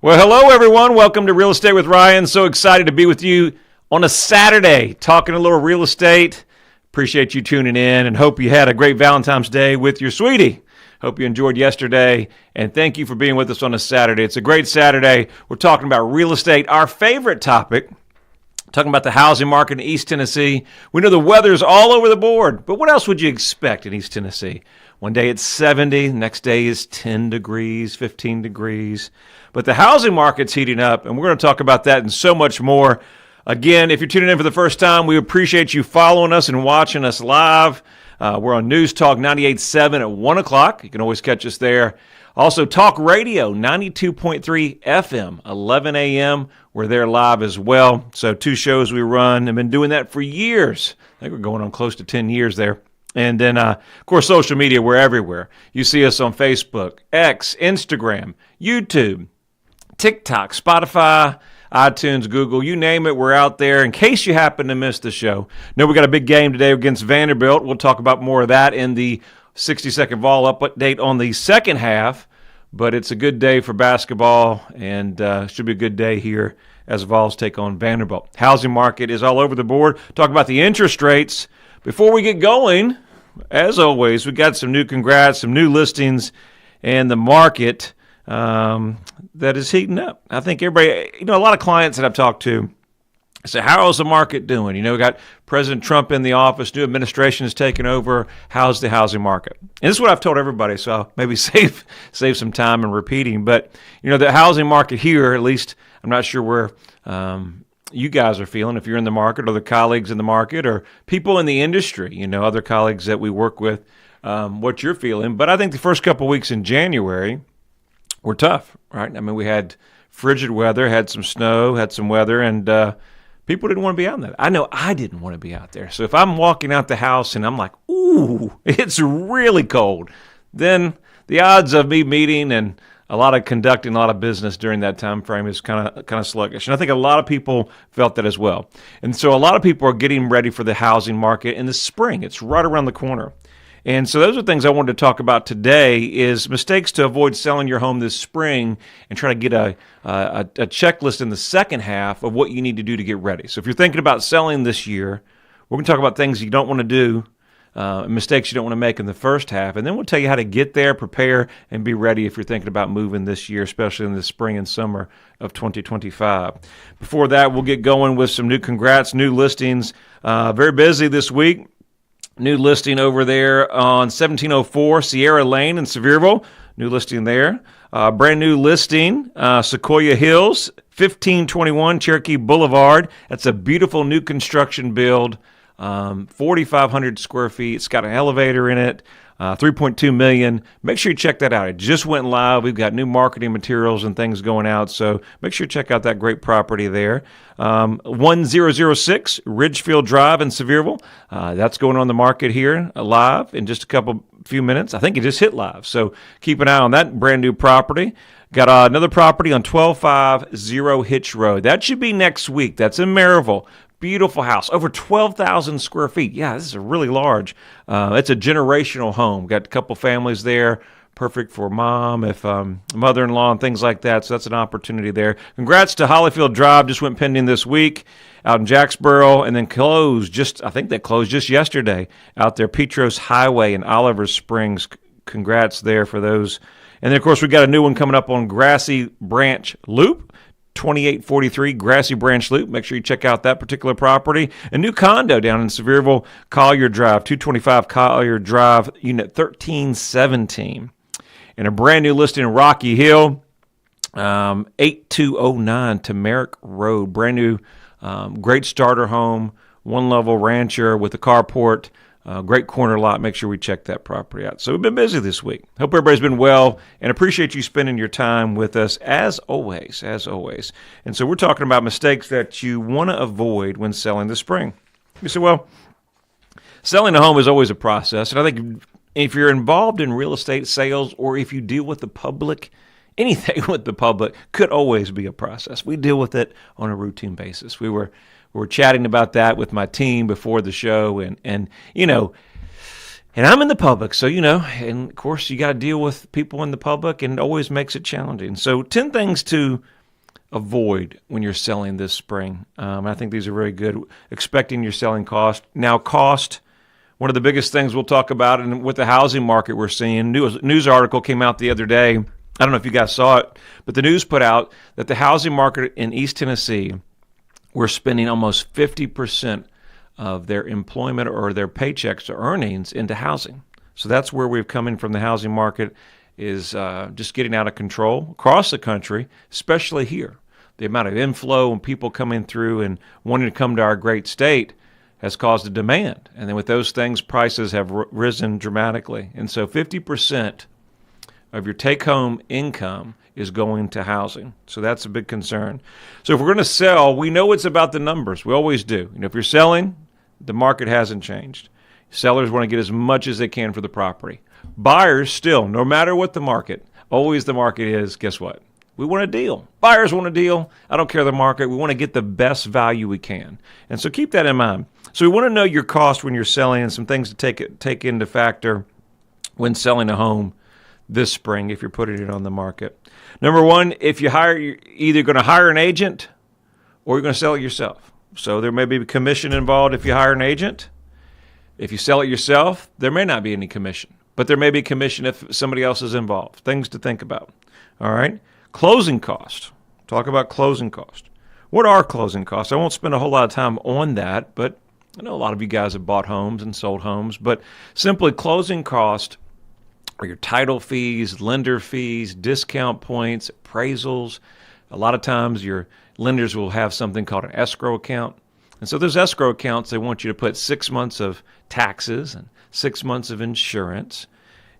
Well, hello, everyone. Welcome to Real Estate with Ryan. So excited to be with you on a Saturday, talking a little real estate. Appreciate you tuning in and hope you had a great Valentine's Day with your sweetie. Hope you enjoyed yesterday, and thank you for being with us on a Saturday. It's a great Saturday. We're talking about real estate, our favorite topic, talking about the housing market in East Tennessee. We know the weather's all over the board, but what else would you expect in East Tennessee? One day it's 70, next day is 10 degrees, 15 degrees. But the housing market's heating up, and we're going to talk about that and so much more. Again, if you're tuning in for the first time, we appreciate you following us and watching us live. We're on News Talk 98.7 at 1 o'clock. You can always catch us there. Also, Talk Radio 92.3 FM, 11 a.m. We're there live as well. So 2 shows we run. I've been doing that for years. I think we're going on close to 10 years there. And then, of course, social media, we're everywhere. You see us on Facebook, X, Instagram, YouTube, TikTok, Spotify, iTunes, Google, you name it, we're out there. In case you happen to miss the show, know we got a big game today against Vanderbilt. We'll talk about more of that in the 60-second Vol update on the second half. But it's a good day for basketball, and should be a good day here as Vols take on Vanderbilt. Housing market is all over the board. Talk about the interest rates. Before we get going, as always, we got some new congrats, some new listings, and the market that is heating up. I think everybody, a lot of clients that I've talked to say, how is the market doing? We got President Trump in the office, new administration is taking over. How's the housing market? And this is what I've told everybody, so I'll maybe save some time in repeating. But, the housing market here, at least I'm not sure where you guys are feeling, if you're in the market or the colleagues in the market or people in the industry, other colleagues that we work with, what you're feeling. But I think the first couple of weeks in January were tough, right? I mean, we had frigid weather, had some snow, had some weather, and people didn't want to be out there. I know I didn't want to be out there. So if I'm walking out the house and I'm like, ooh, it's really cold, then the odds of me meeting and conducting a lot of business during that time frame is kind of sluggish. And I think a lot of people felt that as well. And so a lot of people are getting ready for the housing market in the spring. It's right around the corner. And so those are things I wanted to talk about today is mistakes to avoid selling your home this spring and try to get a checklist in the second half of what you need to do to get ready. So if you're thinking about selling this year, we're going to talk about things you don't want to do, mistakes you don't want to make in the first half, and then we'll tell you how to get there, prepare, and be ready if you're thinking about moving this year, especially in the spring and summer of 2025. Before that, we'll get going with some new congrats, new listings. Very busy this week. New listing over there on 1704 Sierra Lane in Sevierville. New listing there. Brand new listing, Sequoia Hills, 1521 Cherokee Boulevard. That's a beautiful new construction build, 4,500 square feet. It's got an elevator in it, $3.2 million. Make sure you check that out. It just went live. We've got new marketing materials and things going out, so make sure you check out that great property there. 1006 Ridgefield Drive in Sevierville. That's going on the market here live in just a few minutes. I think it just hit live, so keep an eye on that brand new property. Got another property on 1250 Hitch Road. That should be next week. That's in Maryville. Beautiful house, over 12,000 square feet. Yeah, this is a really large. It's a generational home. Got a couple families there, perfect for mom, if mother-in-law and things like that. So that's an opportunity there. Congrats to Hollyfield Drive. Just went pending this week out in Jacksboro, and then I think they closed just yesterday out there, Petros Highway in Oliver Springs. Congrats there for those. And then, of course, we got a new one coming up on Grassy Branch Loop. 2843 Grassy Branch Loop. Make sure you check out that particular property. A new condo down in Sevierville, Collier Drive, 225 Collier Drive, unit 1317. And a brand new listing in Rocky Hill, 8209 Tamarick Road. Brand new, great starter home, one-level rancher with a carport. Great corner lot. Make sure we check that property out. So we've been busy this week. Hope everybody's been well and appreciate you spending your time with us as always. And so we're talking about mistakes that you want to avoid when selling this spring. You say, well, selling a home is always a process. And I think if you're involved in real estate sales or if you deal with the public, anything with the public could always be a process. We deal with it on a routine basis. We were chatting about that with my team before the show, and I'm in the public, so and of course you got to deal with people in the public, and it always makes it challenging. So 10 things to avoid when you're selling this spring. I think these are very good. Expecting your selling cost. Now, cost, one of the biggest things we'll talk about, and with the housing market we're seeing, news article came out the other day. I don't know if you guys saw it, but the news put out that the housing market in East Tennessee, we're spending almost 50% of their employment or their paychecks or earnings into housing. So that's where we're coming from. The housing market is just getting out of control across the country, especially here. The amount of inflow and people coming through and wanting to come to our great state has caused a demand. And then with those things, prices have risen dramatically. And so 50% of your take-home income is going to housing. So that's a big concern. So if we're going to sell, we know it's about the numbers. We always do. If you're selling, the market hasn't changed. Sellers want to get as much as they can for the property. Buyers still, no matter what the market, always the market is, guess what? We want a deal. Buyers want a deal. I don't care the market. We want to get the best value we can. And so keep that in mind. So we want to know your cost when you're selling and some things to take into factor when selling a home this spring if you're putting it on the market. Number one, if you're either going to hire an agent or you're going to sell it yourself. So there may be a commission involved if you hire an agent. If you sell it yourself, there may not be any commission, but there may be commission if somebody else is involved. Things to think about. All right? Closing costs. Talk about closing costs. What are closing costs? I won't spend a whole lot of time on that, but I know a lot of you guys have bought homes and sold homes, but simply closing costs are your title fees, lender fees, discount points, appraisals. A lot of times your lenders will have something called an escrow account. And so those escrow accounts, they want you to put 6 months of taxes and 6 months of insurance.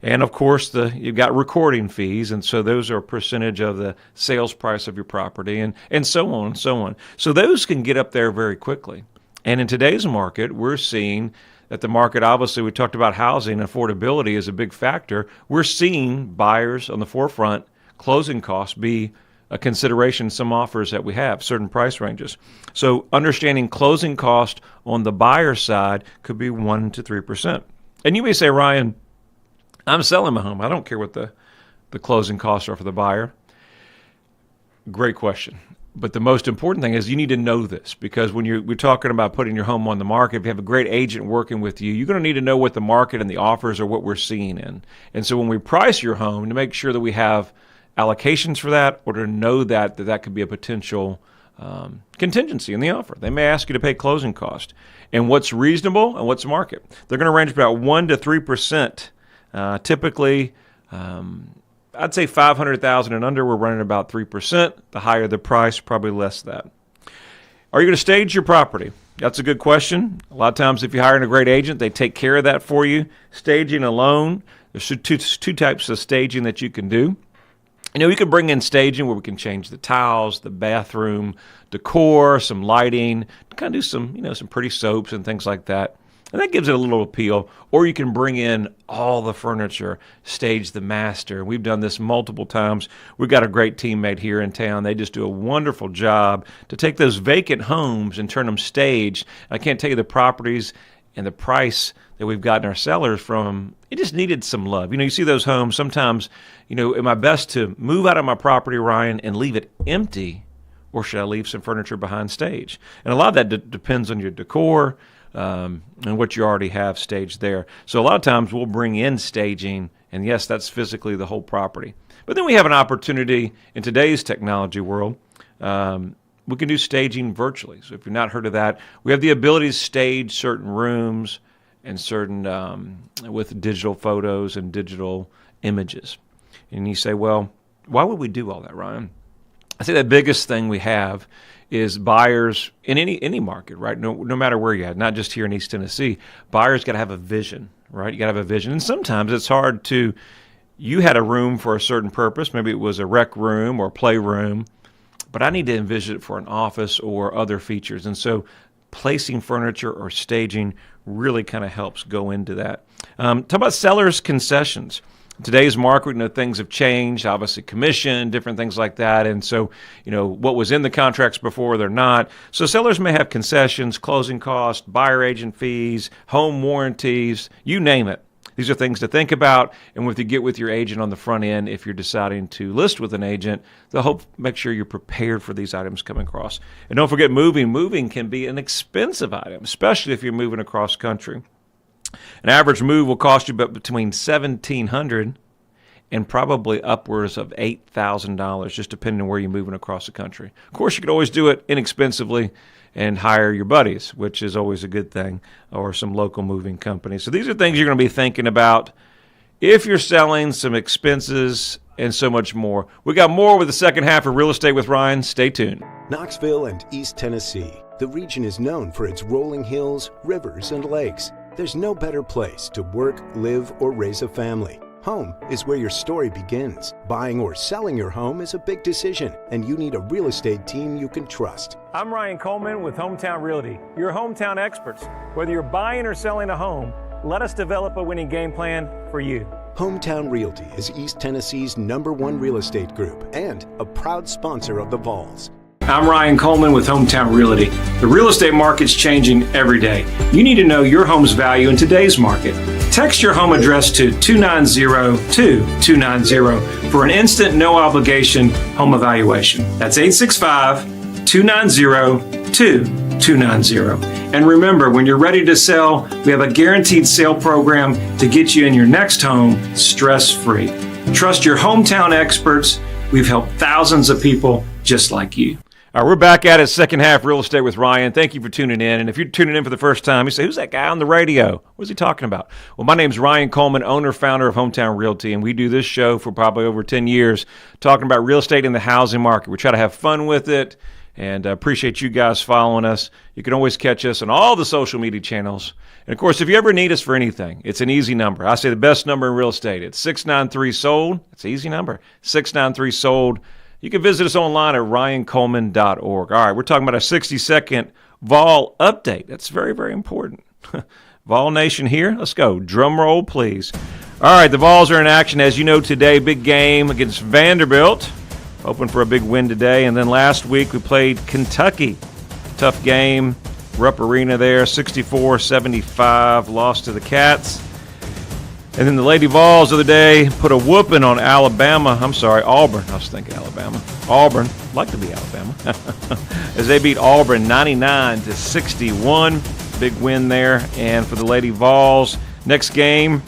And of course, you've got recording fees, and so those are a percentage of the sales price of your property, and so on and so on. So those can get up there very quickly. And in today's market, we're seeing that the market, obviously, we talked about housing, affordability is a big factor. We're seeing buyers on the forefront, closing costs be a consideration in some offers that we have, certain price ranges. So understanding closing cost on the buyer side could be 1% to 3%. And you may say, Ryan, I'm selling my home. I don't care what the closing costs are for the buyer. Great question. But the most important thing is you need to know this, because when we're talking about putting your home on the market, if you have a great agent working with you, you're going to need to know what the market and the offers are, what we're seeing in. And so when we price your home, to make sure that we have allocations for that, or to know that could be a potential contingency in the offer. They may ask you to pay closing cost. And what's reasonable and what's market? They're going to range about 1% to 3%. Typically, I'd say $500,000 and under, we're running about 3%. The higher the price, probably less than that. Are you going to stage your property? That's a good question. A lot of times if you're hiring a great agent, they take care of that for you. Staging alone, there's two types of staging that you can do. You can bring in staging where we can change the tiles, the bathroom decor, some lighting, kind of do some pretty soaps and things like that. And that gives it a little appeal. Or you can bring in all the furniture, stage the master. We've done this multiple times. We've got a great teammate here in town. They just do a wonderful job to take those vacant homes and turn them staged. I can't tell you the properties and the price that we've gotten our sellers from. It just needed some love. You see those homes sometimes, am I best to move out of my property, Ryan, and leave it empty, or should I leave some furniture behind stage? And a lot of that depends on your decor, and what you already have staged there. So a lot of times we'll bring in staging, and yes, that's physically the whole property. But then we have an opportunity in today's technology world. We can do staging virtually. So if you've not heard of that, we have the ability to stage certain rooms and certain with digital photos and digital images. And you say, well, why would we do all that, Ryan? I say the biggest thing we have is buyers in any market, right? No matter where you're at, not just here in East Tennessee. Buyers got to have a vision, right? You got to have a vision. And sometimes it's hard you had a room for a certain purpose. Maybe it was a rec room or play room, but I need to envision it for an office or other features. And so placing furniture or staging really kind of helps go into that. Talk about sellers' concessions. In today's market, things have changed, obviously commission, different things like that. And so, what was in the contracts before, they're not. So sellers may have concessions, closing costs, buyer agent fees, home warranties, you name it. These are things to think about, and if you get with your agent on the front end, if you're deciding to list with an agent, they'll make sure you're prepared for these items coming across. And don't forget moving. Moving can be an expensive item, especially if you're moving across country. An average move will cost you between $1,700 and probably upwards of $8,000, just depending on where you're moving across the country. Of course, you could always do it inexpensively and hire your buddies, which is always a good thing, or some local moving companies. So these are things you're going to be thinking about if you're selling, some expenses, and so much more. We got more with the second half of Real Estate with Ryan. Stay tuned. Knoxville and East Tennessee. The region is known for its rolling hills, rivers, and lakes. There's no better place to work, live, or raise a family. Home is where your story begins. Buying or selling your home is a big decision, and you need a real estate team you can trust. I'm Ryan Coleman with Hometown Realty, your hometown experts. Whether you're buying or selling a home, let us develop a winning game plan for you. Hometown Realty is East Tennessee's #1 real estate group and a proud sponsor of the Vols. I'm Ryan Coleman with Hometown Realty. The real estate market's changing every day. You need to know your home's value in today's market. Text your home address to 290-2290 for an instant, no obligation home evaluation. That's 865-290-2290. And remember, when you're ready to sell, we have a guaranteed sale program to get you in your next home stress-free. Trust your hometown experts. We've helped thousands of people just like you. All right, we're back at it, second half Real Estate with Ryan. Thank you for tuning in. And if you're tuning in for the first time, you say, who's that guy on the radio? What's he talking about? Well, my name's Ryan Coleman, owner, founder of Hometown Realty, and we do this show for probably over 10 years, talking about real estate in the housing market. We try to have fun with it, and I appreciate you guys following us. You can always catch us on all the social media channels. And, of course, if you ever need us for anything, it's an easy number. I say the best number in real estate. It's 693-SOLD. It's an easy number, 693-SOLD. You can visit us online at ryancoleman.org. All right, we're talking about a 60-second Vol update. That's very, very important. Vol Nation here. Let's go. Drum roll, please. All right, the Vols are in action. As you know, today, big game against Vanderbilt. Hoping for a big win today. And then last week, we played Kentucky. Tough game. Rupp Arena there, 64-75. Lost to the Cats. And then the Lady Vols the other day put a whooping on Auburn. I was thinking Alabama. Auburn, like to be Alabama. As they beat Auburn 99-61. Big win there. And for the Lady Vols, next game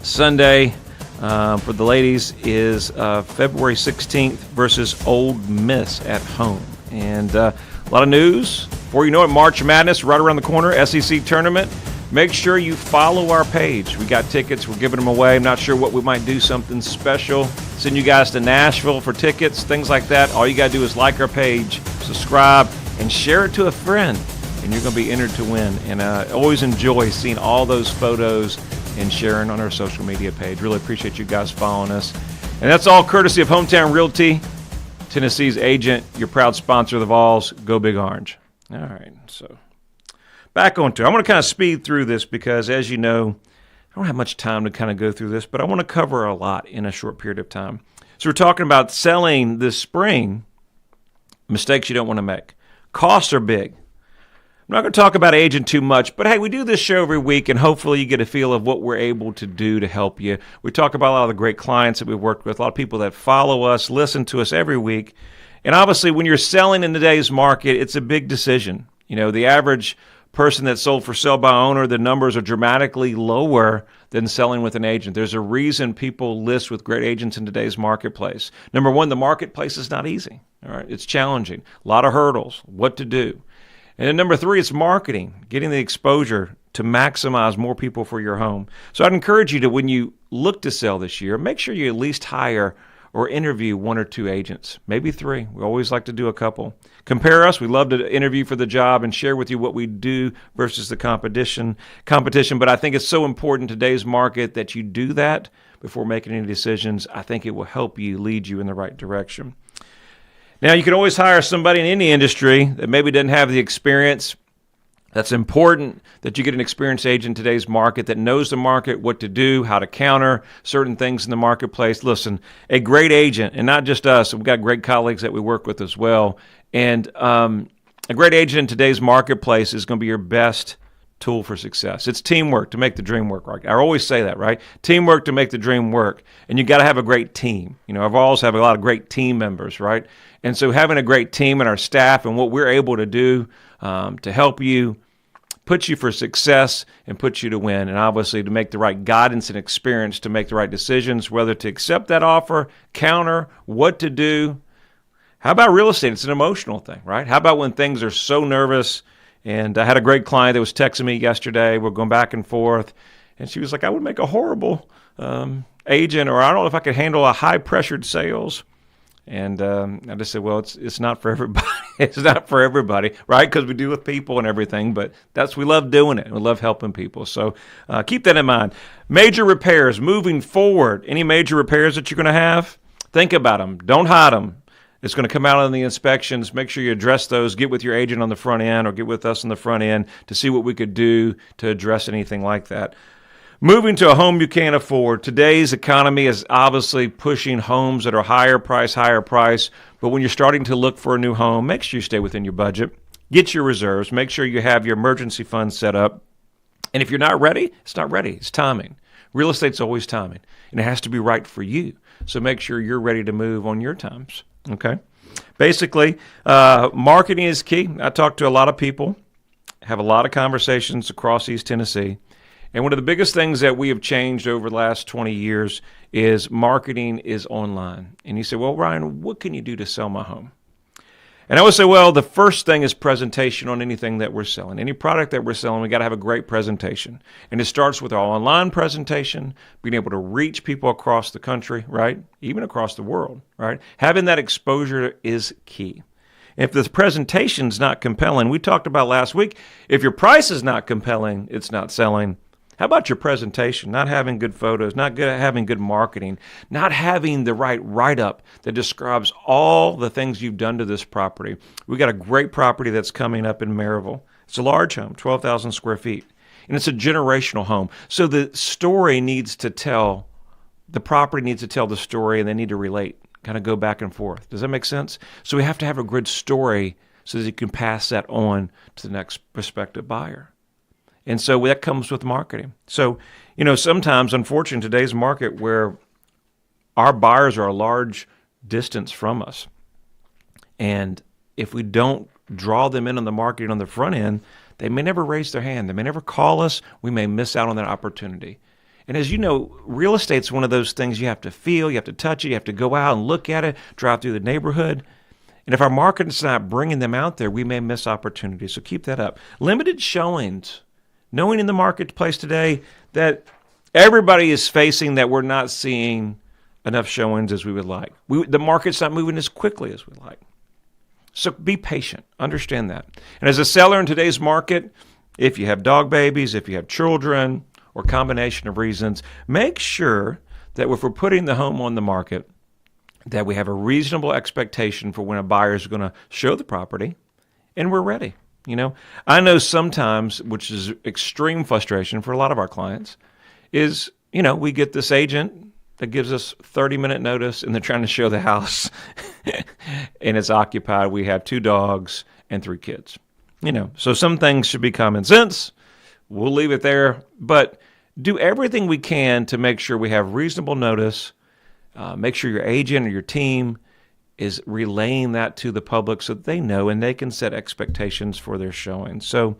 Sunday for the ladies is February 16th versus Ole Miss at home. And a lot of news. Before you know it, March Madness right around the corner, SEC tournament. Make sure you follow our page. We got tickets. We're giving them away. I'm not sure what we might do, something special. Send you guys to Nashville for tickets, things like that. All you got to do is like our page, subscribe, and share it to a friend, and you're going to be entered to win. And I always enjoy seeing all those photos and sharing on our social media page. Really appreciate you guys following us. And that's all courtesy of Hometown Realty, Tennessee's agent, your proud sponsor of the Vols. Go Big Orange. All right, so back on to it. I'm going to kind of speed through this because, as you know, I don't have much time to kind of go through this, but I want to cover a lot in a short period of time. So we're talking about selling this spring, mistakes you don't want to make. Costs are big. I'm not going to talk about agent too much, but hey, we do this show every week, and hopefully you get a feel of what we're able to do to help you. We talk about a lot of the great clients that we've worked with, a lot of people that follow us, listen to us every week. And obviously, when you're selling in today's market, it's a big decision. You know, the average person that's sold for sale by owner, the numbers are dramatically lower than selling with an agent. There's a reason people list with great agents in today's marketplace. Number one, the marketplace is not easy. All right, it's challenging. A lot of hurdles, what to do. And then number three, it's marketing, getting the exposure to maximize more people for your home. So I'd encourage you to, when you look to sell this year, make sure you at least hire or interview one or two agents, maybe three. We always like to do a couple. Compare us. We love to interview for the job and share with you what we do versus the competition. But I think it's so important in today's market that you do that before making any decisions. I think it will help you, lead you in the right direction. Now, you can always hire somebody in any industry that maybe doesn't have the experience. That's important that you get an experienced agent in today's market that knows the market, what to do, how to counter certain things in the marketplace. Listen, a great agent, and not just us, we've got great colleagues that we work with as well. And a great agent in today's marketplace is going to be your best tool for success. It's teamwork to make the dream work. Right? I always say that, right? Teamwork to make the dream work. And you got to have a great team. I've always have a lot of great team members, right? And so having a great team and our staff and what we're able to do to help you, put you for success and put you to win. And obviously to make the right guidance and experience to make the right decisions, whether to accept that offer, counter, what to do. How about real estate? It's an emotional thing, right? How about when things are so nervous? And I had a great client that was texting me yesterday. We're going back and forth. And she was like, I would make a horrible agent, or I don't know if I could handle a high-pressured sales. And I just said, well, it's not for everybody. It's not for everybody, right? Because we deal with people and everything. But we love doing it. We love helping people. So keep that in mind. Major repairs moving forward. Any major repairs that you're going to have, think about them. Don't hide them. It's going to come out on the inspections. Make sure you address those. Get with your agent on the front end or get with us on the front end to see what we could do to address anything like that. Moving to a home you can't afford. Today's economy is obviously pushing homes that are higher price. But when you're starting to look for a new home, make sure you stay within your budget. Get your reserves. Make sure you have your emergency fund set up. And if you're not ready, it's not ready. It's timing. Real estate's always timing. And it has to be right for you. So make sure you're ready to move on your times. Okay. Basically, marketing is key. I talk to a lot of people, have a lot of conversations across East Tennessee. And one of the biggest things that we have changed over the last 20 years is marketing is online. And you say, well, Ryan, what can you do to sell my home? And I would say, well, the first thing is presentation on anything that we're selling. Any product that we're selling, we got to have a great presentation. And it starts with our online presentation, being able to reach people across the country, right? Even across the world, right? Having that exposure is key. If the presentation's not compelling, we talked about last week, if your price is not compelling, it's not selling. How about your presentation? Not having good photos, having good marketing, not having the right write-up that describes all the things you've done to this property. We got a great property that's coming up in Maryville. It's a large home, 12,000 square feet, and it's a generational home. So the story needs to tell, the property needs to tell the story, and they need to relate, kind of go back and forth. Does that make sense? So we have to have a good story so that you can pass that on to the next prospective buyer. And so that comes with marketing. So, sometimes, unfortunately, in today's market where our buyers are a large distance from us, and if we don't draw them in on the marketing on the front end, they may never raise their hand. They may never call us. We may miss out on that opportunity. And as you know, real estate's one of those things you have to feel, you have to touch it, you have to go out and look at it, drive through the neighborhood. And if our marketing's not bringing them out there, we may miss opportunities. So keep that up. Limited showings. Knowing in the marketplace today that everybody is facing that we're not seeing enough showings as we would like. The market's not moving as quickly as we'd like. So be patient. Understand that. And as a seller in today's market, if you have dog babies, if you have children, or combination of reasons, make sure that if we're putting the home on the market, that we have a reasonable expectation for when a buyer is going to show the property, and we're ready. I know sometimes, which is extreme frustration for a lot of our clients, is, we get this agent that gives us 30-minute notice and they're trying to show the house and it's occupied. We have 2 dogs and 3 kids. So some things should be common sense. We'll leave it there, but do everything we can to make sure we have reasonable notice. Make sure your agent or your team is relaying that to the public so that they know and they can set expectations for their showing. So,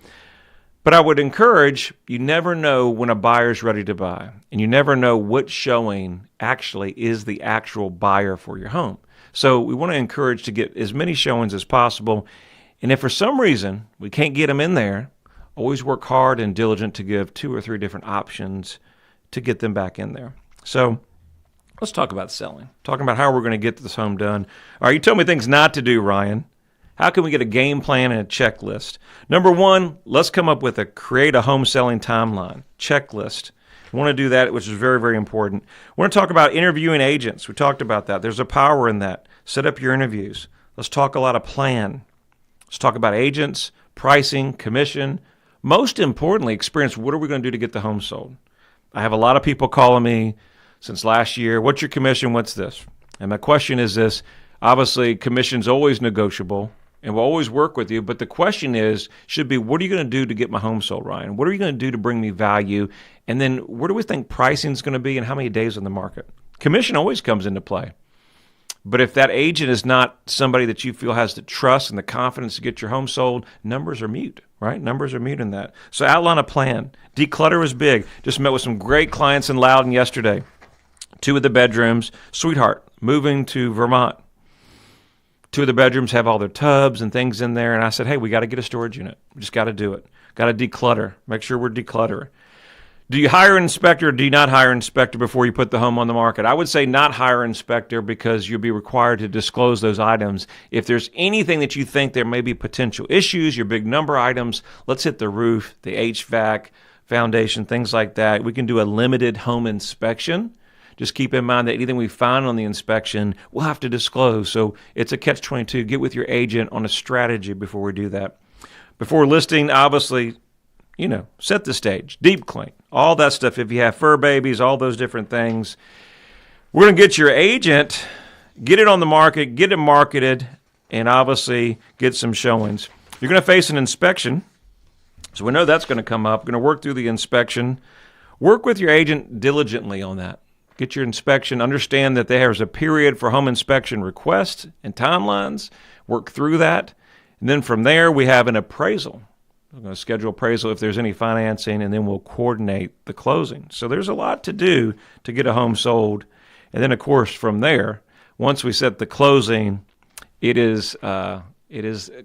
but I would encourage, you never know when a buyer's ready to buy, and you never know what showing actually is the actual buyer for your home. So we want to encourage to get as many showings as possible. And if for some reason we can't get them in there, always work hard and diligent to give 2 or 3 different options to get them back in there. So let's talk about selling. Talking about how we're going to get this home done. All right, you told me things not to do, Ryan. How can we get a game plan and a checklist? Number 1, let's come up with create a home selling timeline, checklist. We want to do that, which is very, very important. We want to talk about interviewing agents. We talked about that. There's a power in that. Set up your interviews. Let's talk a lot of plan. Let's talk about agents, pricing, commission. Most importantly, experience. What are we going to do to get the home sold? I have a lot of people calling me since last year. What's your commission? What's this? And my question is this. Obviously, commission's always negotiable. and we'll always work with you. But the question should be, what are you going to do to get my home sold, Ryan? What are you going to do to bring me value? And then where do we think pricing is going to be and how many days on the market? Commission always comes into play. But if that agent is not somebody that you feel has the trust and the confidence to get your home sold, numbers are mute, right? Numbers are mute in that. So outline a plan. Declutter is big. Just met with some great clients in Loudoun yesterday. 2 of the bedrooms, sweetheart, moving to Vermont. 2 of the bedrooms have all their tubs and things in there. And I said, hey, we got to get a storage unit. We just got to do it. Got to declutter. Make sure we're decluttering. Do you hire an inspector or do you not hire an inspector before you put the home on the market? I would say not hire an inspector because you'll be required to disclose those items. If there's anything that you think there may be potential issues, your big number items, let's hit the roof, the HVAC, foundation, things like that. We can do a limited home inspection. Just keep in mind that anything we find on the inspection, we'll have to disclose. So it's a catch-22. Get with your agent on a strategy before we do that. Before listing, obviously, set the stage, deep clean, all that stuff. If you have fur babies, all those different things. We're going to get your agent, get it on the market, get it marketed, and obviously get some showings. You're going to face an inspection, so we know that's going to come up. We're going to work through the inspection. Work with your agent diligently on that. Get your inspection. Understand that there's a period for home inspection requests and timelines. Work through that. And then from there, we have an appraisal. We're going to schedule appraisal if there's any financing, and then we'll coordinate the closing. So there's a lot to do to get a home sold. And then, of course, from there, once we set the closing, it is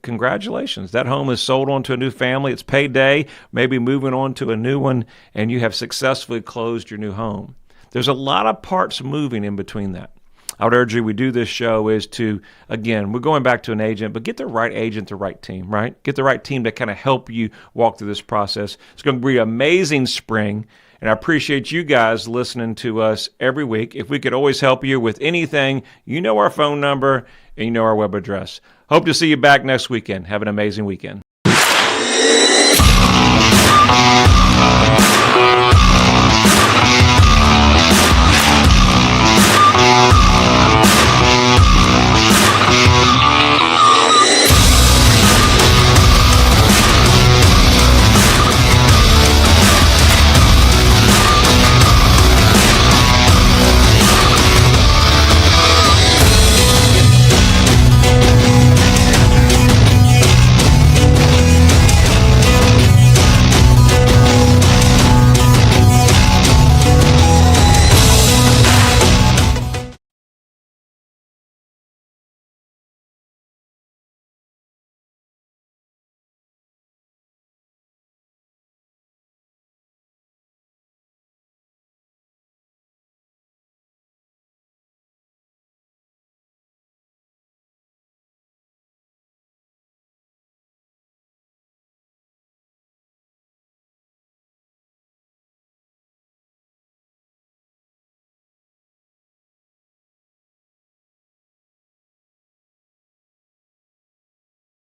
congratulations. That home is sold on to a new family. It's payday, maybe moving on to a new one, and you have successfully closed your new home. There's a lot of parts moving in between that. I would urge you, we do this show is to, again, we're going back to an agent, but get the right agent, the right team, right? Get the right team to kind of help you walk through this process. It's going to be an amazing spring, and I appreciate you guys listening to us every week. If we could always help you with anything, you know our phone number and you know our web address. Hope to see you back next weekend. Have an amazing weekend.